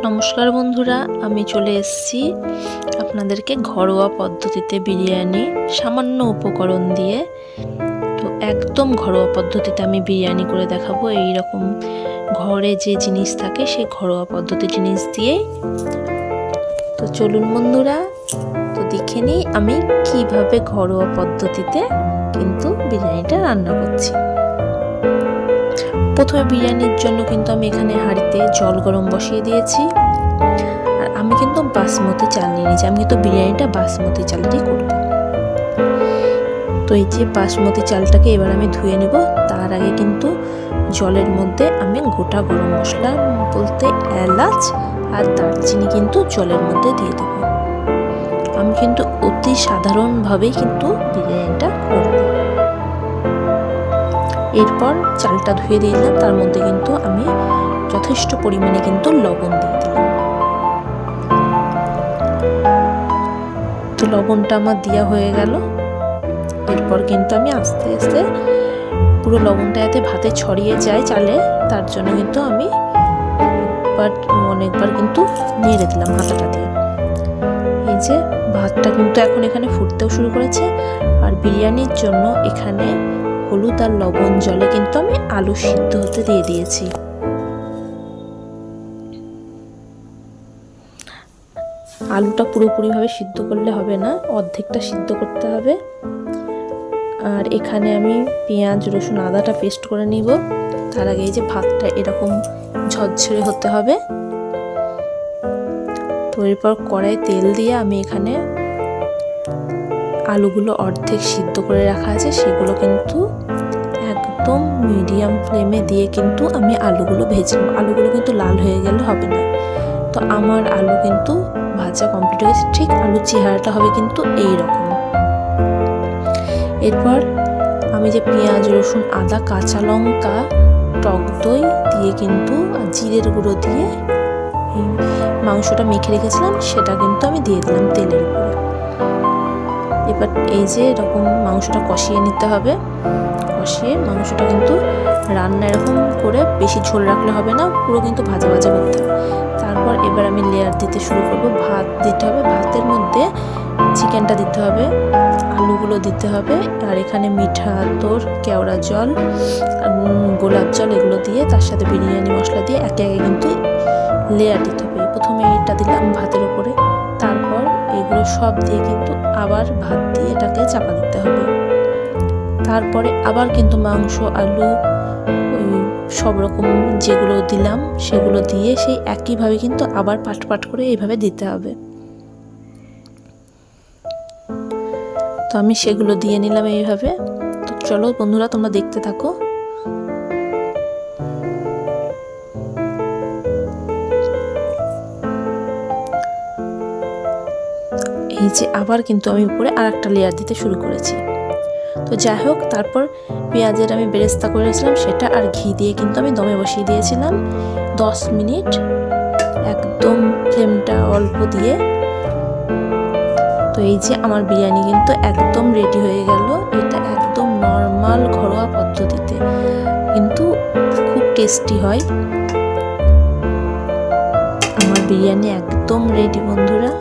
নমস্কার বন্ধুরা, আমি চলে এসেছি আপনাদেরকে ঘরোয়া পদ্ধতিতে বিরিয়ানি সামান্য উপকরণ দিয়ে। তো একদম ঘরোয়া পদ্ধতিতে আমি বিরিয়ানি করে দেখাবো। এই রকম ঘরে যে জিনিস থাকে সেই ঘরোয়া পদ্ধতি জিনিস দিয়েই। তো চলুন বন্ধুরা, তো দেখে নিই আমি কিভাবে ঘরোয়া পদ্ধতিতে কিন্তু বিরিয়ানিটা রান্না করছি। প্রথমে বিরিয়ানির জন্য কিন্তু আমি এখানে হাঁড়িতে জল গরম বসিয়ে দিয়েছি। আর আমি কিন্তু বাসমতি চাল নিয়ে নিয়েছি, আমি কিন্তু বিরিয়ানিটা বাসমতি চালেরই করব। তো এই যে বাসমতি চালটাকে এবার আমি ধুয়ে নেব। তার আগে কিন্তু জলের মধ্যে আমি গোটা গরম মশলা বলতে এলাচ আর দারচিনি কিন্তু জলের মধ্যে দিয়ে দেব। আমি কিন্তু অতি সাধারণভাবেই কিন্তু বিরিয়ানিটা করব। এরপর চালটা ধুয়ে দিয়ে দিলাম, তার মধ্যে কিন্তু আমি যথেষ্ট পরিমাণে কিন্তু লবণ দিয়ে দিলাম। তো লবণটা আমার দেওয়া হয়ে গেল। এরপর কিন্তু আমি আস্তে আস্তে পুরো লবণটা যাতে ভাতে ছড়িয়ে যায় চালে, তার জন্য কিন্তু আমি অনেকবার কিন্তু নেড়ে দিলাম হাতাটা দিয়ে। এই যে ভাতটা কিন্তু এখন এখানে ফুটতেও শুরু করেছে। আর বিরিয়ানির জন্য এখানে হলুদ আর লবণ জলে কিন্তু আমি আলু সিদ্ধ হতে দিয়ে দিয়েছি। আলুটা পুরোপুরিভাবে সিদ্ধ করলে হবে না, অর্ধেকটা সিদ্ধ করতে হবে। আর এখানে আমি পেঁয়াজ রসুন আদাটা পেস্ট করে নিব। তার আগে এই যে ভাতটা এরকম ঝরঝরে হতে হবে। তো এরপর কড়াই তেল দিয়ে আমি এখানে আলুগুলো অর্ধেক সিদ্ধ করে রাখা আছে, সেগুলো কিন্তু একদম মিডিয়াম ফ্লেমে দিয়ে কিন্তু আমি আলুগুলো ভেজে নেব। আলুগুলো কিন্তু লাল হয়ে গেলে হবে না। তো আমার আলু কিন্তু ভাজা কমপ্লিট হয়ে গেছে। ঠিক আলুর চেহারাটা হবে কিন্তু এই রকম। এরপর আমি যে পেঁয়াজ রসুন আদা কাঁচা লঙ্কা টক দই দিয়ে কিন্তু জিরের গুঁড়ো দিয়ে এই মাংসটা মেখে রেখেছিলাম, সেটা কিন্তু আমি দিয়ে দিলাম তেলের উপরে। এবার এই যে এরকম মাংসটা কষিয়ে নিতে হবে। কষিয়ে মাংসটা কিন্তু রান্না এরকম করে বেশি ঝোল রাখলে হবে না, পুরো কিন্তু ভাজা ভাজা করতে হবে। তারপর এবার আমি লেয়ার দিতে শুরু করব। ভাত দিতে হবে, ভাতের মধ্যে চিকেনটা দিতে হবে, আলুগুলো দিতে হবে। আর এখানে মিঠা আতর, কেওড়া জল, গোলাপ জল এগুলো দিয়ে তার সাথে বিরিয়ানি মশলা দিয়ে একে একে কিন্তু লেয়ার দিতে হবে। প্রথমে এটা দিলাম ভাতের উপরে, তারপর এগুলো সব দিয়ে কিন্তু আবার ভাত দিয়ে এটাকে চাপা দিতে হবে। তারপরে আবার কিন্তু মাংস আলু সব রকম যেগুলো দিলাম সেগুলো দিয়ে সেই একইভাবে কিন্তু আবার পাট পাট করে এইভাবে দিতে হবে। তো আমি সেগুলো দিয়ে নিলাম এইভাবে। তো চলো বন্ধুরা, তোমরা দেখতে থাকো। এই যে আবার কিন্তু আমি উপরে আর একটা লেয়ার দিতে শুরু করেছি। তো যাই হোক, তারপর পেঁয়াজের আমি বেরেস্তা করেছিলাম সেটা আর ঘি দিয়ে কিন্তু আমি দমে বসিয়ে দিয়েছিলাম 10 মিনিট, একদম ফ্লেমটা অল্প দিয়ে। তো এই যে আমার বিরিয়ানি কিন্তু একদম রেডি হয়ে গেল। এটা একদম নর্মাল ঘরোয়া পদ্ধতিতে কিন্তু খুব টেস্টি হয়। আমার বিরিয়ানি একদম রেডি বন্ধুরা।